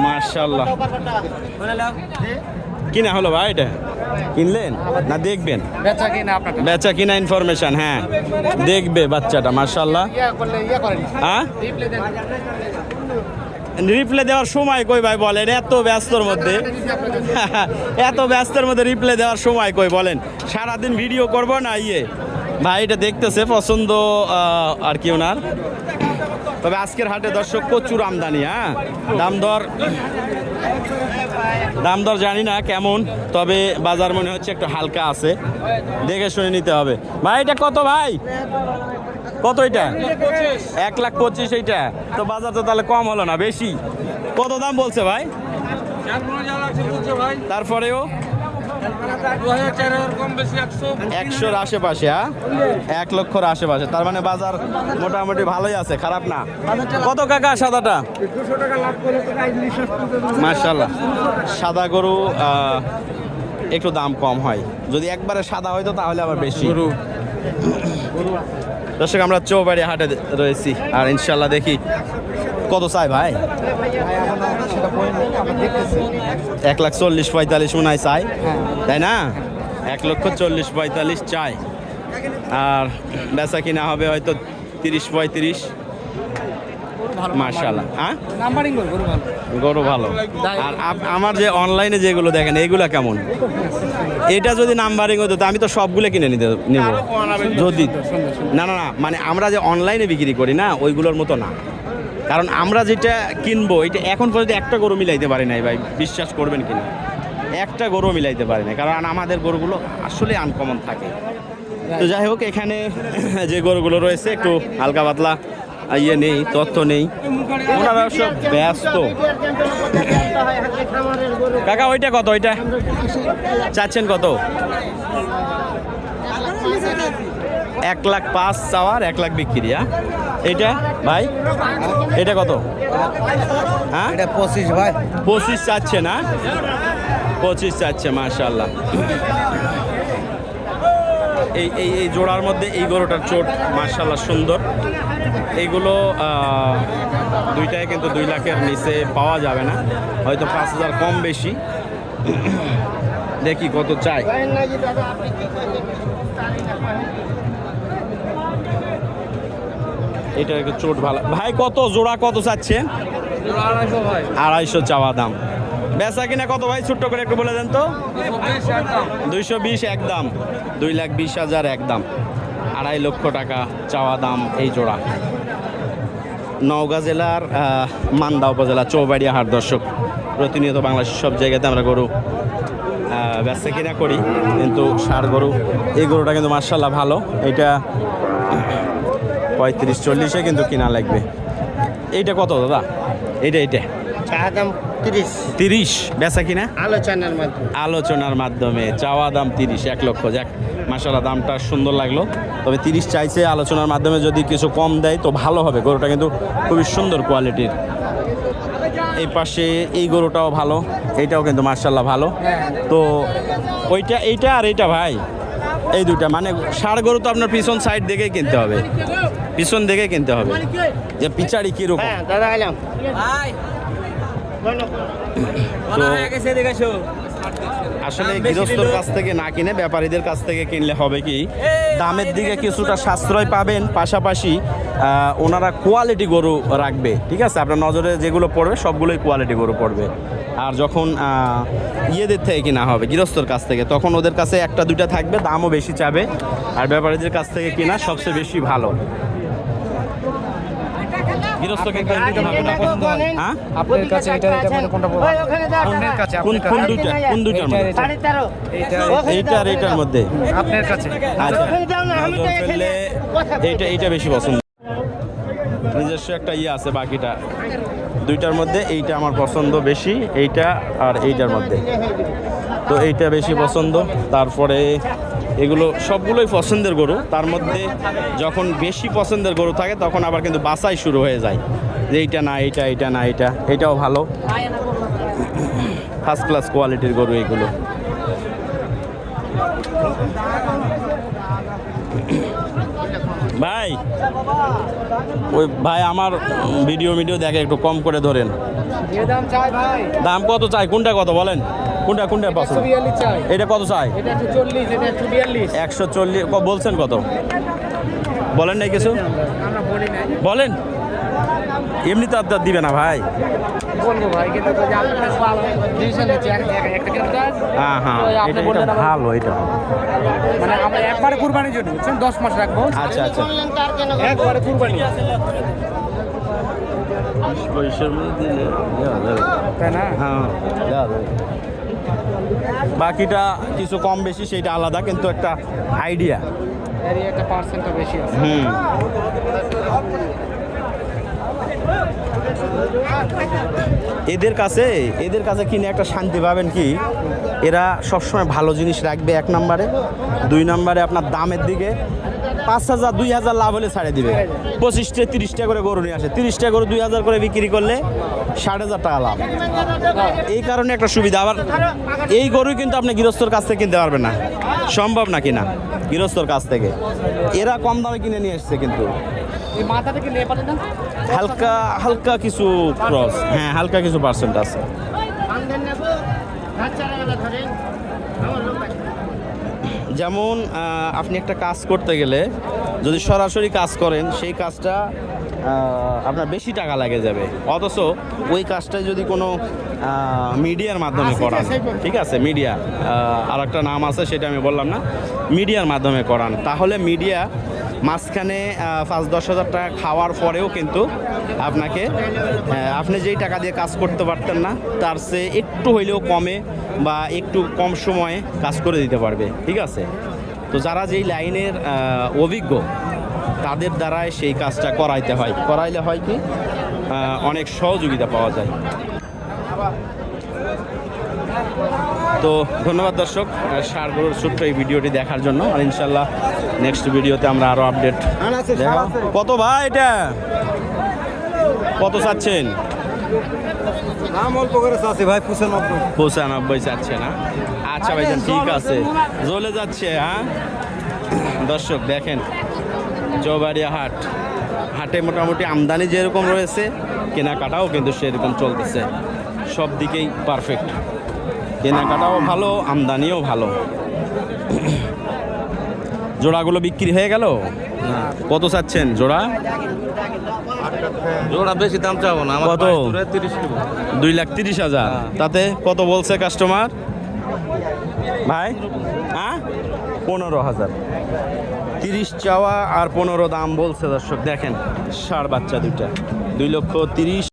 মাশাআল্লাহ। কিনা হলো ভাই? এটা কিনলেন না দেখবেন? বেচা কিনা ইনফরমেশন, হ্যাঁ দেখবে বাচ্চাটা। মাশাআল্লাহ। হ্যাঁ রিপ্লে দেওয়ার সময় কই ভাই বলেন? এত ব্যস্তর মধ্যে এত ব্যস্তর মধ্যে রিপ্লে দেওয়ার সময় কই বলেন? সারাদিন ভিডিও করব না ভাই এটা দেখতেছে পছন্দ আর কি ওনার। তবে আজকের হাটে দর্শক প্রচুর আমদানি। হ্যাঁ দাম দর জানি না কেমন, তবে বাজার মনে হচ্ছে একটু হালকা আছে, দেখে শুনে নিতে হবে। ভাই এটা কত ভাই? কত এটা? 1,25,000। এইটা তো বাজার তো তাহলে কম হলো না, বেশি। কত দাম বলছে ভাই? তারপরেও 100-র আশেপাশে। 1 লক্ষর আশেপাশে, তার মানে বাজার মোটামুটি ভালোই আছে, খারাপ না। কত কাকা সাদাটা? মাশাআল্লাহ। সাদা গরু একটু দাম কম হয়, যদি একবারে সাদা হয়তো তাহলে আবার বেশি। দর্শক আমরা চৌবাড়ি হাটে রয়েছি, আর ইনশাল্লাহ দেখি কত চাই ভাই? 1,40,45 মনে হয় চাই, তাই না? 1,40,45 চাই, আর বেচা কিনা হবে হয়তো 30-35। মাশাআল্লাহ। গরু ভালো। আর আমার যে অনলাইনে যেগুলো দেখেন এগুলা কেমন? এটা যদি নাম্বারিং হতো আমি তো সবগুলো কিনে নিব। যদি না মানে আমরা যে অনলাইনে বিক্রি করি না ওইগুলোর মতো না, কারণ আমরা যেটা কিনবো এটা এখন পর্যন্ত একটা গরু মিলাইতে পারি নাই ভাই, বিশ্বাস করবেন কিনা, একটা গরু মিলাইতে পারি না, কারণ আমাদের গরুগুলো আসলে আনকমন থাকে। তো যাই হোক, এখানে যে গরুগুলো রয়েছে একটু হালকা পাতলা নেই, তথ্য নেই, ওনারা সব ব্যস্ত। কাকা ওইটা কত? ওইটা চাচ্ছেন কত? 1,05,000 চাওয়ার, 1 লাখ বিক্রি। এইটা ভাই এটা কত? হ্যাঁ 25 ভাই। 25 চাচ্ছে না? 25 চাচ্ছে। মাশাআল্লাহ। এই জোড়ার মধ্যে এই গরুটার চোট মাশাআল্লাহ সুন্দর। এইগুলো দুইটাই কিন্তু 2 লাখের নিচে পাওয়া যাবে না, হয়তো 5,000 কম বেশি। দেখি কত চাই। এটা একটু চোট ভালো। ভাই কত জোড়া, কত চাচ্ছেন? 250 চাওয়া দাম। বেচা কিনা কত ভাই? ছোট্ট করে একটু বলে দেন তো। 220 একদম, 2,20,000 একদম, 2.5 লক্ষ টাকা চাওয়া দাম এই জোড়া। নওগাঁ জেলার মান্দা উপজেলা চৌবাড়িয়া হাট। দর্শক প্রতিনিয়ত বাংলাদেশের সব জায়গাতে আমরা গরু বেচা কিনা করি, কিন্তু ষাঁড় গরু, এই গরুটা কিন্তু মাশাআল্লাহ ভালো। এটা 35-40-এ কিন্তু কিনা লাগবে। এইটা কত দাদা? এইটা চাওয়া দাম 30। বেচা কিনা আলোচনার মাধ্যমে চাওয়া দাম 30, 1 লক্ষ। যাক মাশাআল্লাহ, দামটা সুন্দর লাগলো। তবে 30 চাইছে, আলোচনার মাধ্যমে যদি কিছু কম দেয় তো ভালো হবে। গরুটা কিন্তু খুবই সুন্দর কোয়ালিটির। এই পাশে এই গরুটাও ভালো, এইটাও কিন্তু মাশাআল্লাহ ভালো। তো এইটা আর এইটা ভাই, এই দুইটা মানে ষাঁড় গরু তো আপনার পিছন সাইড দেখেই কিনতে হবে, পিছন দেখে কিনতে হবে যে পিছাড়ি কিরকম। দাদা এলাম আসলে গৃহস্থর কাছ থেকে না কিনে ব্যাপারীদের কাছ থেকে কিনলে হবে কি, দামের দিকে কিছুটা সাশ্রয় পাবেন, পাশাপাশি ওনারা কোয়ালিটি গরু রাখবে। ঠিক আছে, আপনার নজরে যেগুলো পড়বে সবগুলোই কোয়ালিটি গরু পড়বে। আর যখন ইয়েদের থেকে কিনা হবে গৃহস্থর কাছ থেকে, তখন ওদের কাছে 1-2টা থাকবে, দামও বেশি চাবে। আর ব্যাপারীদের কাছ থেকে কিনা সবচেয়ে বেশি ভালো। গৃহস্থকে আপনার কাছে এটা মানে কোনটা বলবো? আপনার কাছে কোন দুইটার মধ্যে? এইটা আর এইটার মধ্যে আপনার কাছে। এইটা বেশি পছন্দ। নিজস্ব একটা আছে, বাকিটা দুইটার মধ্যে এইটা আমার পছন্দ বেশি, এইটা আর এইটার মধ্যে। তো এইটা বেশি পছন্দ। তারপরে এগুলো সবগুলোই পছন্দের গরু, তার মধ্যে যখন বেশি পছন্দের গরু থাকে তখন আবার কিন্তু বাছাই শুরু হয়ে যায় যে এইটা না এইটা, এইটা না এইটা। এইটাও ভালো, ফার্স্ট ক্লাস কোয়ালিটির গরু এগুলো। ভাই ওই ভাই আমার ভিডিও দেখে একটু কম করে ধরেন। দাম চাই ভাই, দাম কত চাই? কোনটা কত বলেন? কোনটা পছন্দ? 142 চাই। এটা কত চাই? এটা 140, এটা 142। 140 বলছেন কত? বলেন নাই কিছু? আমরা বলি নাই। বলেন, এমনি তো আপনার দিবে না ভাই। বলবো ভাই, কিন্তু তো আপনার কাছে ভালো ডিসিশন নিচ্ছে একটা কিলোমিটার। হ্যাঁ হ্যাঁ, আপনি এটা বললেন ভালো। এটা মানে আমরা একবারে কুরবানির জন্য বুঝছেন, 10 মাস রাখবো। আচ্ছা আচ্ছা, একবারে কুরবানি, পয়সার মধ্যে দিলে দেওয়া যাবে। তাই না? হ্যাঁ দেওয়া যাবে। বাকিটা কিছু কম বেশি সেটা আলাদা, কিন্তু একটা আইডিয়া। এর একটা পার্সেন্টটা বেশি আছে। হুম, এদের কাছে কিনে একটা শান্তি পাবেন কি, এরা সবসময় ভালো জিনিস রাখবে 1 নম্বরে। 2 নম্বরে আপনার দামের দিকে 5,000 2,000 লাভ হলে ছাড়ে দিবে। 25টা 30টা করে গরু নিয়ে আসে, 30টা গরু 2,000 করে বিক্রি করলে 60,000 টাকা লাভ। এই কারণে একটা সুবিধা। আবার এই গরু কিন্তু আপনি গৃহস্থর কাছ থেকে কিনতে পারবেন না, সম্ভব না কিনা গৃহস্থর কাছ থেকে। এরা কম দামে কিনে নিয়ে এসছে, কিন্তু এই মাথাটা কি লেপালে না? হালকা কিছু ক্রস, হ্যাঁ হালকা কিছু পার্সেন্ট আছে। যেমন আপনি একটা কাজ করতে গেলে যদি সরাসরি কাজ করেন, সেই কাজটা আপনার বেশি টাকা লাগে যাবে। অথচ ওই কাজটা যদি কোনো মিডিয়ার মাধ্যমে করান, ঠিক আছে, মিডিয়া আর একটা নাম আছে সেটা আমি বললাম না, মিডিয়ার মাধ্যমে করান, তাহলে মিডিয়া মাঝখানে 5-10 হাজার টাকা খাওয়ার পরেও কিন্তু আপনাকে আপনি যেই টাকা দিয়ে কাজ করতে পারতেন না, তার চেয়ে একটু হইলেও কমে বা একটু কম সময়ে কাজ করে দিতে পারবে, ঠিক আছে। তো যারা যেই লাইনের অভিজ্ঞ, তাদের দ্বারাই সেই কাজটা করাইলে হয় কি অনেক সহযোগিতা পাওয়া যায়। তো ধন্যবাদ দর্শক ষাঁড় গরুর ছোট্ট এই ভিডিওটি দেখার জন্য। আর ইনশাল্লাহ নেক্সট ভিডিওতে আমরা আরও আপডেট দেখাবো। কত ভাই এটা কত চাচ্ছেন? ভাই 95 চাচ্ছে না? আচ্ছা ভাইজান ঠিক আছে, জ্বলে যাচ্ছে। হ্যাঁ দর্শক দেখেন, চৌবাড়িয়া হাটে মোটামুটি আমদানি যেরকম রয়েছে, কেনাকাটাও কিন্তু সেরকম চলতেছে। সব দিকেই পারফেক্ট, কেনাকাটাও ভালো, আমদানিও ভালো। জোড়াগুলো বিক্রি হয়ে গেল? কত চাচ্ছেন জোড়া? জোড়া বেশি দাম চাবো না, কত? 2,30,000। তাতে কত বলছে কাস্টমার ভাই? হ্যাঁ 15,000। 30 চাওয়া আর 15 দাম বলছে। দর্শক দেখেন, ষাঁড় বাচ্চা দুইটা 2,30,000।